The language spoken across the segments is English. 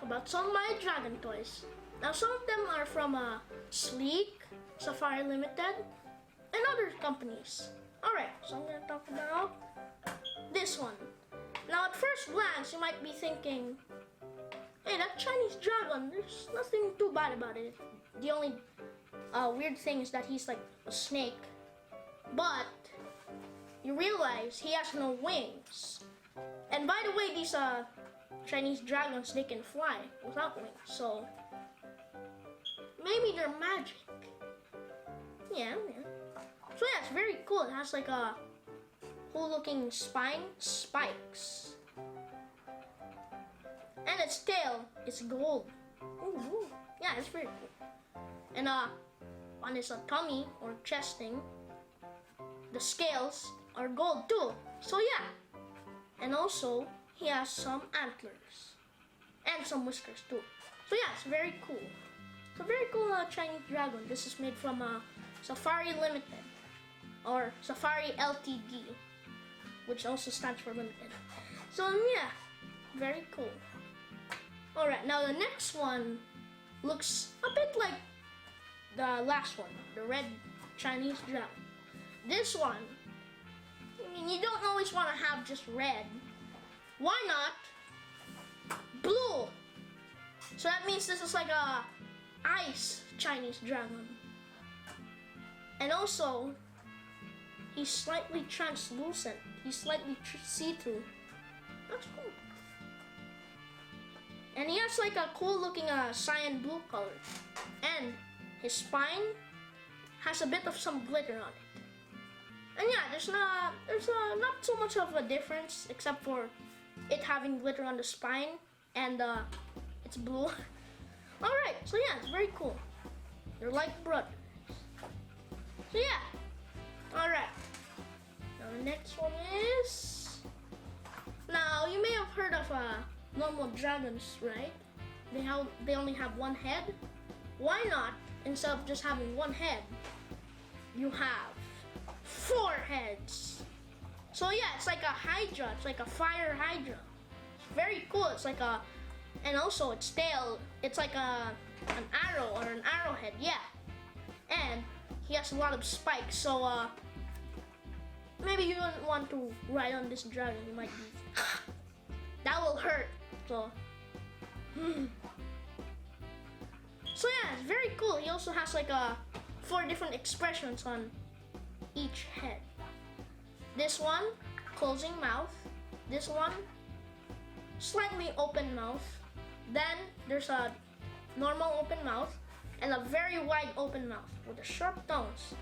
talk about some of my dragon toys. Now some of them are from Sleek, Safari Limited, and other companies. Alright, so I'm gonna talk about this one. Now at first glance, you might be thinking, hey, that Chinese dragon, there's nothing too bad about it. The only weird thing is that he's like a snake. But you realize he has no wings. And by the way, these Chinese dragons, they can fly without wings. So maybe they're magic. Yeah. So yeah, it's very cool. It has like a cool looking spine, spikes. And its tail is gold. Ooh. Yeah, it's very cool. And on his tummy or chest thing, the scales are gold too. So yeah. And also, he has some antlers. And some whiskers too. So yeah, it's very cool. It's a very cool Chinese dragon. This is made from Safari Limited. Or Safari Ltd. Which also stands for limited. So yeah, very cool. Alright, now the next one looks a bit like the last one, the red Chinese dragon. This one, I mean, you don't always want to have just red. Why not blue? So that means this is like a ice Chinese dragon. And also, he's slightly translucent. He's slightly see-through. That's cool. And he has like a cool looking cyan blue color. And his spine has a bit of some glitter on it. And yeah, there's not so much of a difference except for it having glitter on the spine and it's blue. Alright, so yeah, it's very cool. They're like brothers. So yeah. Alright. Now the next one is... Now you may have heard of normal dragons, right? They only have one head. Why not, instead of just having one head, you have 4 heads? So yeah, it's like a hydra. It's like a fire hydra. It's very cool. It's like a... And also its tail, it's like an arrow or an arrowhead, yeah. And he has a lot of spikes, so maybe you don't want to ride on this dragon. You might be... that will hurt, so... So yeah, it's very cool. He also has like 4 different expressions on each head. This one, closing mouth. This one, slightly open mouth. Then there's a normal open mouth and a very wide open mouth with the sharp tongues.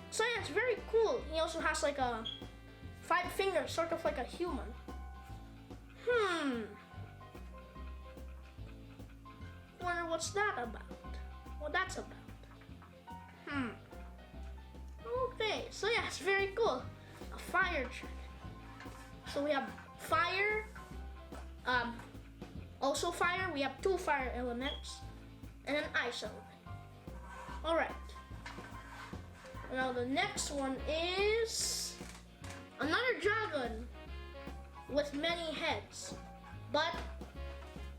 So yeah, it's very cool. He also has like 5 fingers, sort of like a human. Wonder what's that about? What that's about? Okay, so yeah, it's very cool. A fire dragon. So we have fire, also fire. We have 2 fire elements and an ice element. Alright. Now the next one is another dragon with many heads. But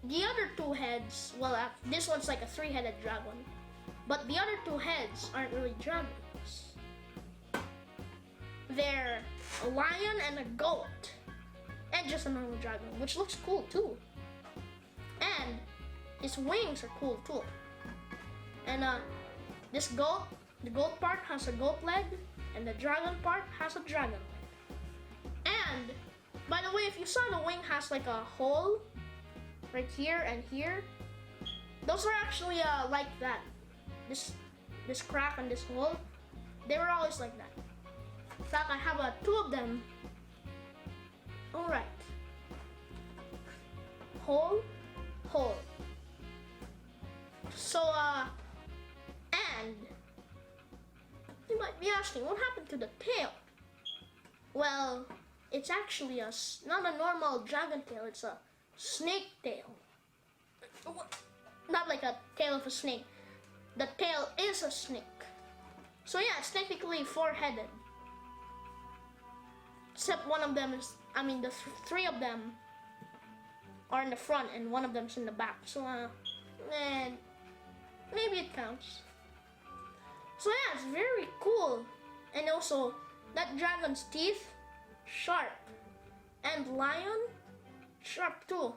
the other 2 heads, well, this one's like a 3-headed dragon. But the other 2 heads aren't really dragons. They're a lion and a goat. And just a normal dragon, which looks cool too. And his wings are cool too. And this goat, the goat part has a goat leg, and the dragon part has a dragon leg. And by the way, if you saw, the wing has like a hole right here and here. Those are actually like that. This crack and this hole, they were always like that. In fact, I have 2 of them. Alright. Hole. So, and you might be asking, what happened to the tail? Well, it's actually not a normal dragon tail, it's a snake tail. Not like a tail of a snake. The tail is a snake. So yeah, it's technically 4-headed. Except one of them is, the 3 of them are in the front and one of them's in the back. So, maybe it counts. So yeah, it's very cool. And also, that dragon's teeth, sharp. And lion, sharp too.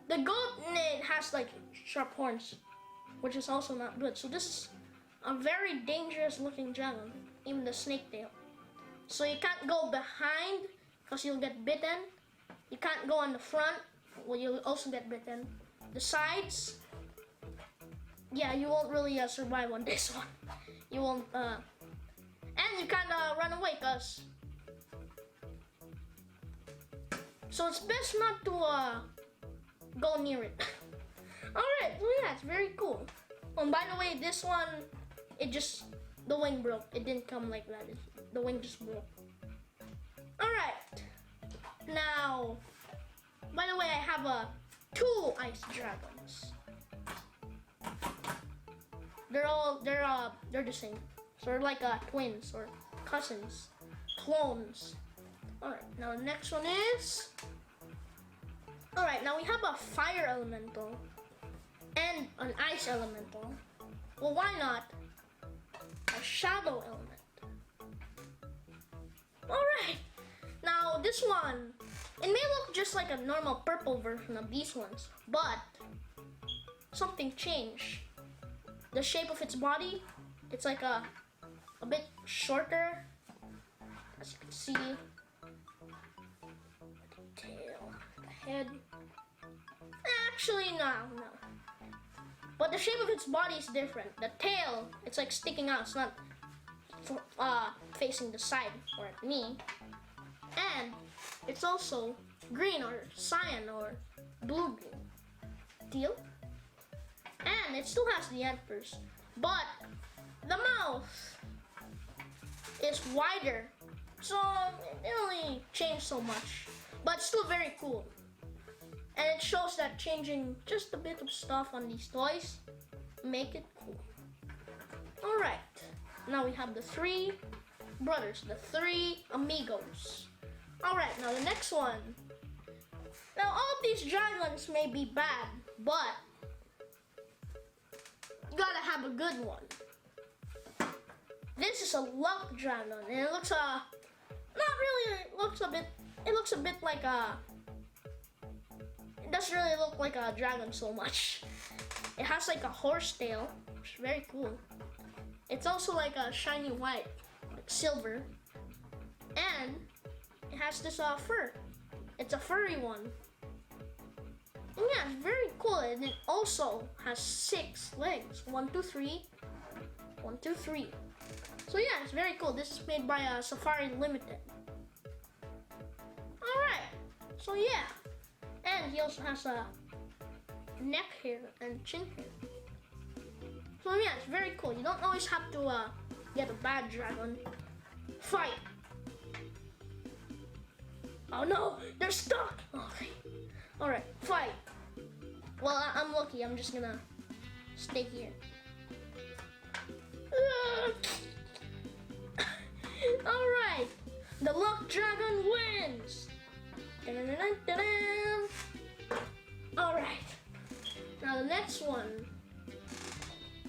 The goat, it has like sharp horns, which is also not good. So this is a very dangerous looking dragon, even the snake tail. So you can't go behind because you'll get bitten. You can't go on the front, well, you'll also get bitten. The sides, yeah, you won't really survive on this one. You won't, and you can't run away because, so it's best not to go near it. Alright, so yeah, it's very cool. And by the way, this one, the wing broke. It didn't come like that. The wing just broke. Alright. Now, by the way, I have 2 ice dragons. They're the same. So they're like twins or cousins, clones. Alright, now the next one is... Alright, now we have a fire elemental and an ice elemental. Well, why not a shadow element? Alright, now this one, it may look just like a normal purple version of these ones, but something changed. The shape of its body, it's like a bit shorter, as you can see. The tail, the head. Actually, no. But the shape of its body is different. The tail, it's like sticking out. It's not facing the side or at me. And it's also green or cyan or blue-green. Teal. And it still has the antlers. But the mouth is wider. So it didn't really change so much. But still very cool. And it shows that changing just a bit of stuff on these toys make it cool. Alright, now we have the 3 brothers, the 3 amigos. Alright, now the next one. Now all of these dragons may be bad, but you gotta have a good one. This is a luck dragon, and it looks not really, it looks a bit like it doesn't really look like a dragon so much. It has like a horse tail, which is very cool. It's also like a shiny white, like silver. And it has this fur. It's a furry one. And yeah, it's very cool. And it also has 6 legs. 1, 2, 3. 1, 2, 3. So yeah, it's very cool. This is made by Safari Limited. Alright, so yeah. And he also has a neck hair and chin hair. So yeah, it's very cool. You don't always have to get a bad dragon. Fight! Oh no, they're stuck! Okay. Alright, fight! Well, I'm lucky. I'm just gonna stay here. Alright, the luck dragon wins! Alright, now the next one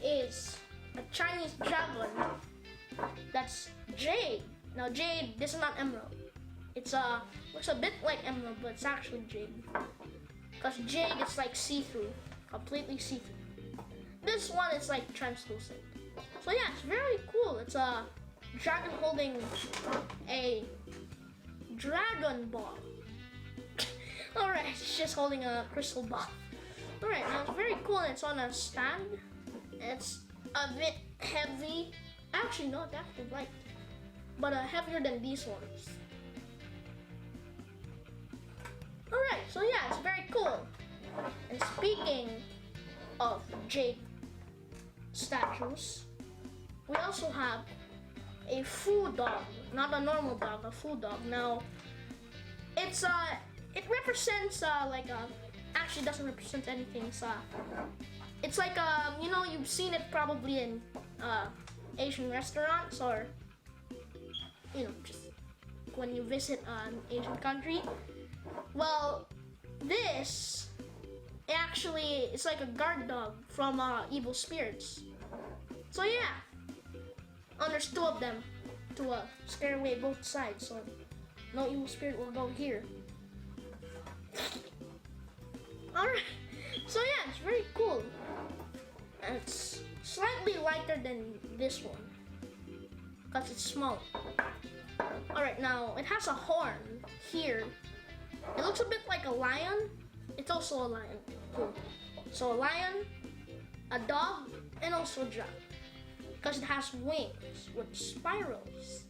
is a Chinese dragon. That's Jade. Now Jade, this is not emerald. It's looks a bit like emerald, but it's actually Jade. Because Jade is like see-through, completely see-through. This one is like translucent. So yeah, it's very cool. It's a dragon holding a dragon ball. Alright, it's just holding a crystal ball. Alright, now it's very cool. It's on a stand. It's a bit heavy. Actually, no, it's actually light. But heavier than these ones. Alright, so yeah, it's very cool. And speaking of Jade statues, we also have a foo dog. Not a normal dog, a foo dog. Now, it's it represents actually doesn't represent anything. It's like you know, you've seen it probably in Asian restaurants, or you know, just when you visit an Asian country. Well, this actually, it's like a guard dog from evil spirits. So yeah, there's two of them to scare away both sides. So no evil spirit will go here. Alright, so yeah, it's very cool. And it's slightly lighter than this one because it's small. Alright, now it has a horn here. It looks a bit like a lion. It's also a lion too. So a lion, a dog, and also a dragon. Because it has wings with spirals.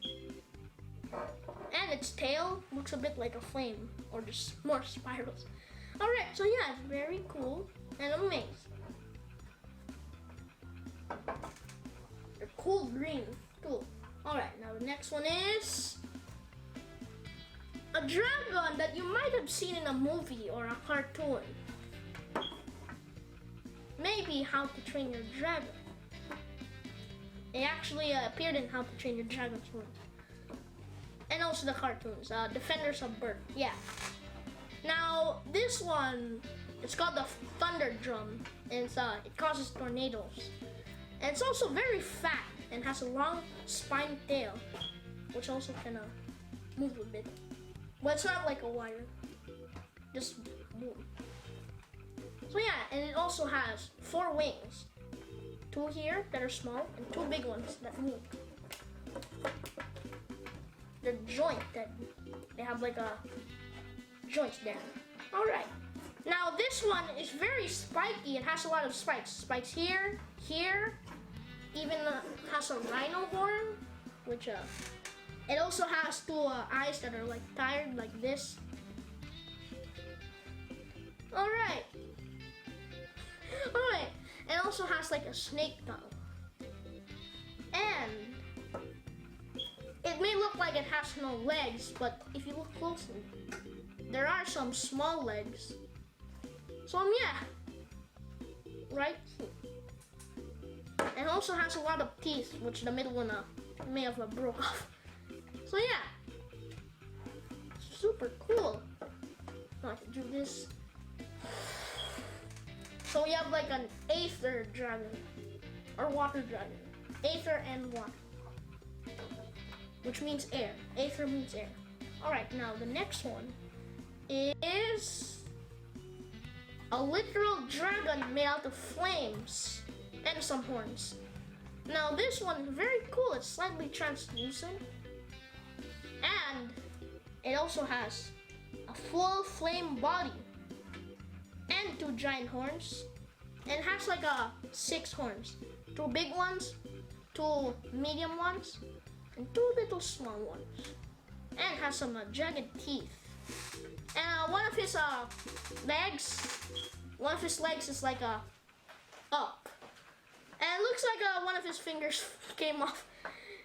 And its tail looks a bit like a flame or just more spirals. Alright, so yeah, it's very cool and amazing. They're cool green. Cool. Alright, now the next one is a dragon that you might have seen in a movie or a cartoon. Maybe How to Train Your Dragon. It actually appeared in How to Train Your Dragon too. And also the cartoons, Defenders of Birth. Yeah. Now this one, it's called the Thunder Drum, and it causes tornadoes. And it's also very fat and has a long spine tail, which also can move a bit. But it's not like a wire, just boom. So yeah, and it also has 4 wings. 2 here that are small and 2 big ones that move. They're jointed. They have like a joint there. Alright. Now this one is very spiky. It has a lot of spikes. Spikes here, here. Even has a rhino horn, which it also has 2 eyes that are like tired like this. Alright. Alright. It also has like a snake tongue. And it may look like it has no legs, but if you look closely, there are some small legs. So yeah, right? And also has a lot of teeth, which the middle one may have broke off. So yeah, super cool. Now I can do this. So we have like an aether dragon, or water dragon. Aether and water, which means air. Aether means air. Alright, now the next one is a literal dragon made out of flames and some horns. Now this one is very cool. It's slightly translucent. And it also has a full flame body and 2 giant horns. And has like 6 horns. 2 big ones, 2 medium ones, and 2 little small ones. And has some jagged teeth. And one of his legs is like up. And it looks like one of his fingers came off.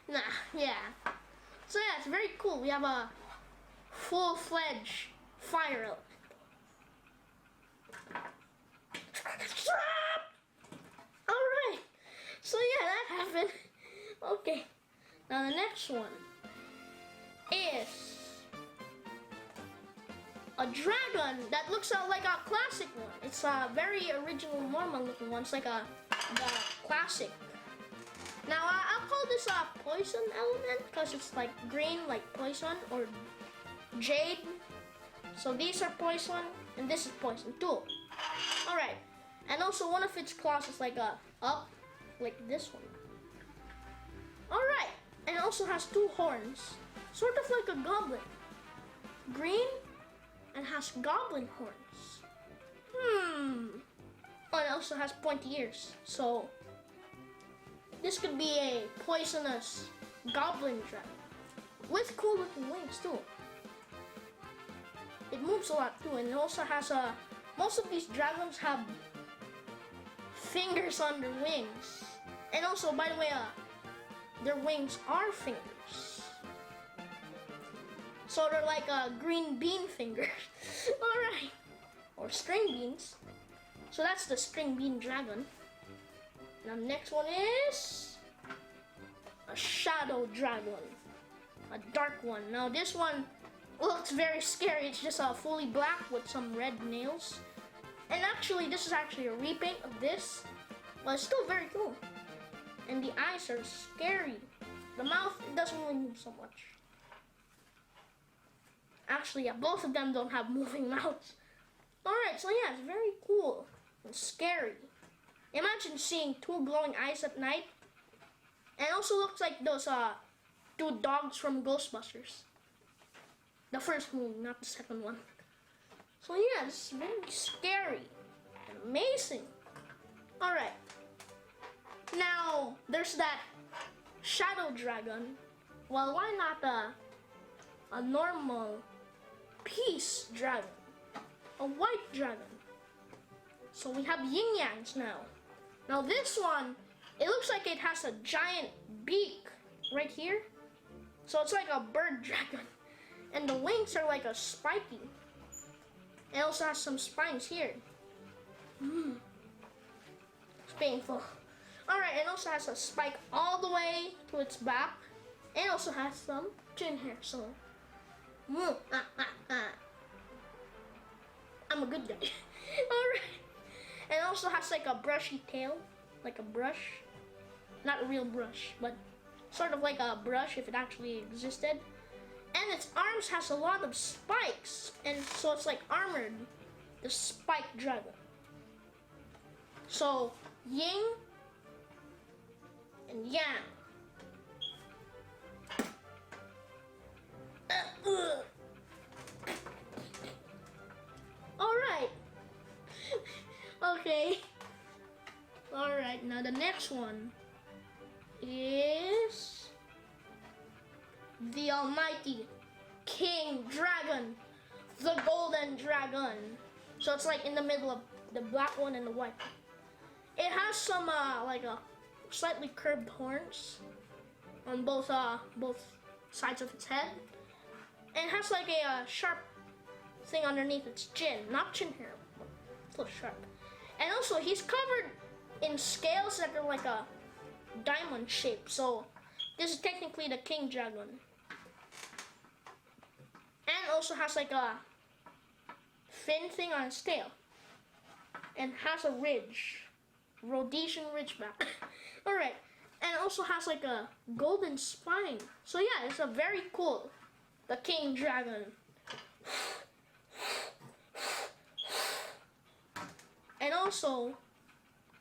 Nah, yeah. So yeah, it's very cool. We have a full-fledged fire element. Alright. So yeah, that happened. Okay. Now the next one is a dragon that looks like a classic one. It's a very original, normal looking one. It's like the classic. Now I'll call this a poison element because it's like green, like poison, or jade. So these are poison, and this is poison too. Alright. And also one of its claws is like up, like this one. Alright. And it also has 2 horns, sort of like a goblin. Green, and has goblin horns. Oh, it also has pointy ears. So this could be a poisonous goblin dragon with cool looking wings too. It moves a lot too, and it also has most of these dragons have fingers on their wings. And also, by the way, their wings are fingers. So they're like green bean fingers. Alright. Or string beans. So that's the string bean dragon. Now the next one is a shadow dragon. A dark one. Now this one looks very scary. It's just fully black with some red nails. And actually, this is actually a repaint of this, but it's still very cool. And the eyes are scary. The mouth, it doesn't really move so much. Actually, yeah, both of them don't have moving mouths. Alright, so yeah, it's very cool and scary. Imagine seeing two glowing eyes at night. And it also looks like those two dogs from Ghostbusters. The first movie, not the second one. So yeah, it's very scary and amazing. Alright. Now, there's that shadow dragon. Well, why not a normal peace dragon? A white dragon. So we have yin yangs now. Now this one, it looks like it has a giant beak right here. So it's like a bird dragon. And the wings are like a spiky. It also has some spines here. It's painful. Alright, it also has a spike all the way to its back. And also has some chin hair, so I'm a good guy. Alright. And it also has like a brushy tail. Like a brush. Not a real brush, but sort of like a brush if it actually existed. And its arms has a lot of spikes. And so it's like armored. The spike dragon. So, yin and yang. Alright. Okay. Alright, now the next one is the almighty King Dragon, the Golden Dragon. So it's like in the middle of the black one and the white. It has some like slightly curved horns on both sides of its head. And it has like a sharp thing underneath its chin, not chin hair, but it's a little sharp. And also he's covered in scales that are like a diamond shape. So this is technically the King Dragon. And also has like a fin thing on its tail. And has a ridge. Rhodesian ridgeback. Alright. And also has like a golden spine. So yeah, it's a very cool. The King Dragon. And also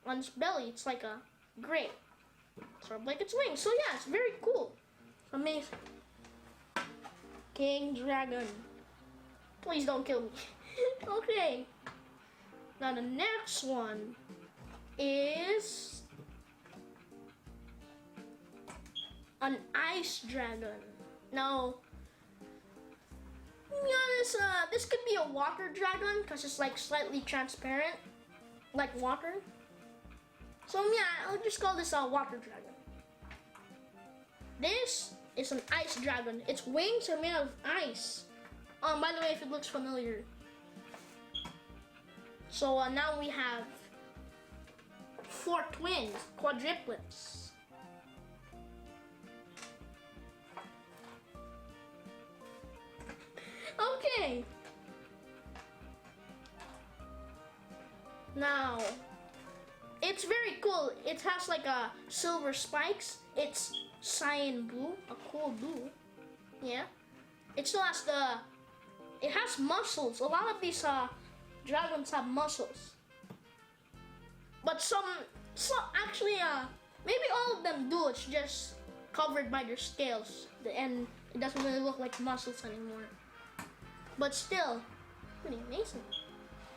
on its belly it's like a gray. Sort of like its wings. So yeah, it's very cool. Amazing. King Dragon. Please don't kill me. Okay. Now the next one is an ice dragon. Now, to be honest, this could be a water dragon because it's like slightly transparent, like water. So yeah, I'll just call this a water dragon. This is an ice dragon. Its wings are made of ice. By the way, if it looks familiar. So now we have 4 twins, quadruplets. Okay. Now, it's very cool. It has like a silver spikes. It's cyan blue, a cool blue. Yeah. It still has it has muscles. A lot of these dragons have muscles. But some actually, maybe all of them do. It's just covered by their scales. And it doesn't really look like muscles anymore. But still, pretty amazing.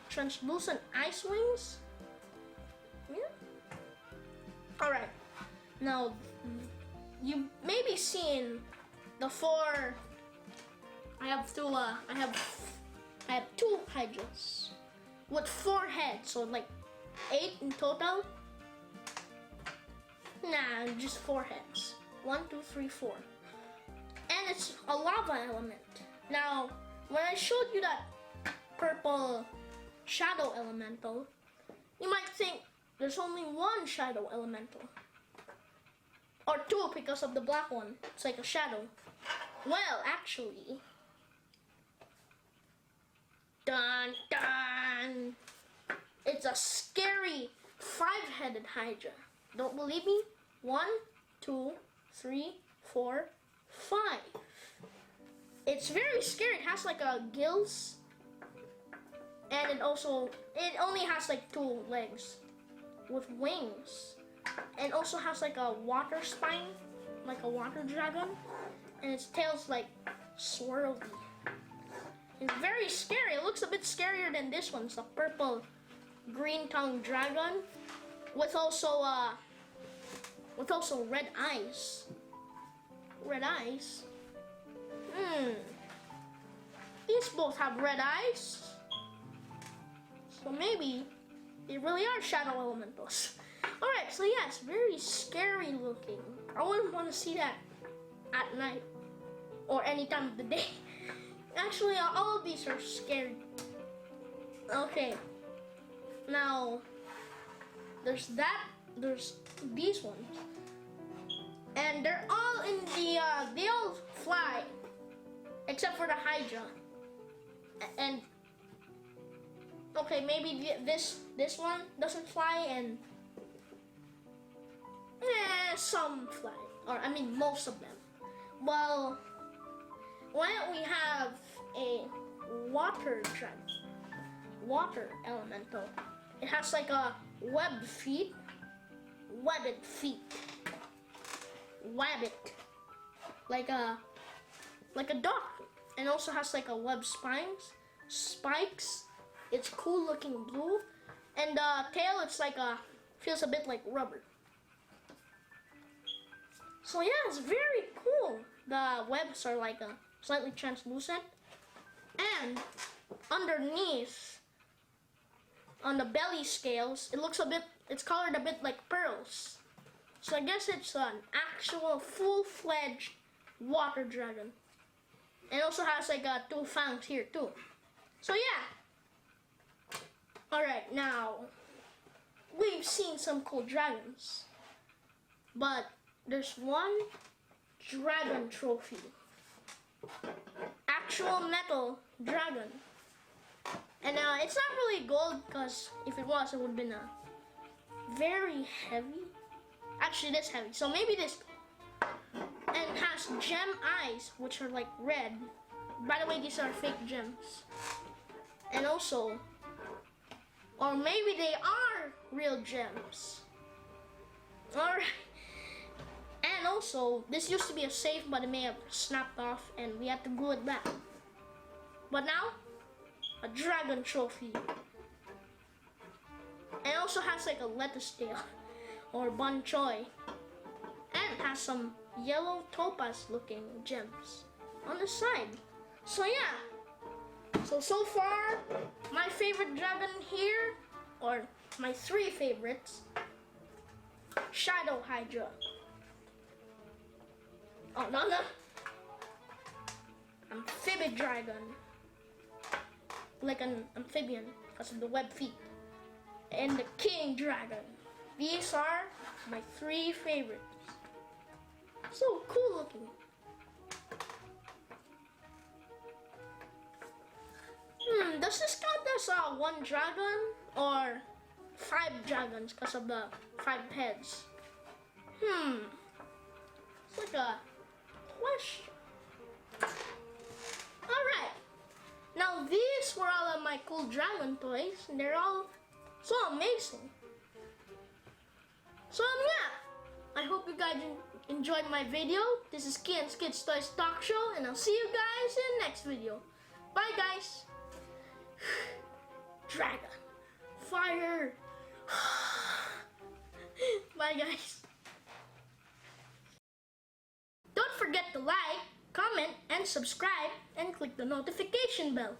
Translucent ice wings. Yeah. Alright. Now, you may be seeing the 4. I have 2 hydras with 4 heads, so like 8 in total. Nah, just 4 heads. 1, 2, 3, 4. And it's a lava element. Now, when I showed you that purple shadow elemental, you might think there's only 1 shadow elemental. Or 2 because of the black one. It's like a shadow. Well, actually, dun dun! it's a scary 5-headed Hydra. Don't believe me? 1, 2, 3, 4, 5. It's very scary. It has like a gills, and it only has like 2 legs with wings, and also has like a water spine, like a water dragon, and its tail's like swirly. It's very scary. It looks a bit scarier than this one. It's a purple green tongue dragon with also red eyes. Red eyes. These both have red eyes. So maybe they really are shadow elementals. Alright, so yeah, it's very scary looking. I wouldn't want to see that at night or any time of the day. Actually, all of these are scary. Okay. Now, there's these ones. And they're all in the, they all fly. Except for the Hydra. And, okay, maybe this one doesn't fly, and some fly. Or, I mean, most of them. Well, why don't we have a water dragon? Water elemental. It has like a webbed feet. Wabbit. Like a dog. And also has like a webbed spikes. It's cool looking blue. And the tail, it's like feels a bit like rubber. So yeah, it's very cool. The webs are like slightly translucent. And underneath, on the belly scales, it's colored a bit like pearls. So I guess it's an actual full-fledged water dragon. And also has like 2 fangs here too. So yeah. Alright, now, we've seen some cool dragons. But there's one dragon trophy. Actual metal dragon. And it's not really gold, because if it was, it would have been very heavy. Actually, this heavy. So maybe this. And it has gem eyes, which are like red. By the way, these are fake gems. And also, or maybe they are real gems. Alright. And also, this used to be a safe, but it may have snapped off, and we had to glue it back. But now, a dragon trophy. And it also has like a lettuce tail, or bun choy. And it has some yellow topaz looking gems on the side. So yeah. So far, my favorite dragon here, or my 3 favorites. Shadow Hydra. Oh, no. Amphibian dragon. Like an amphibian because of the web feet. And the king dragon. These are my 3 favorites. So cool looking. Does this count as 1 dragon or 5 dragons because of the 5 heads? It's like a question. Alright. Now these were all of my cool dragon toys, and they're all so amazing. So yeah, I hope you guys enjoyed my video. This is Kian's Kids Toys Talk Show, and I'll see you guys in the next video. Bye guys. Dragon. Fire. Bye guys. Don't forget to like, comment, and subscribe, and click the notification bell.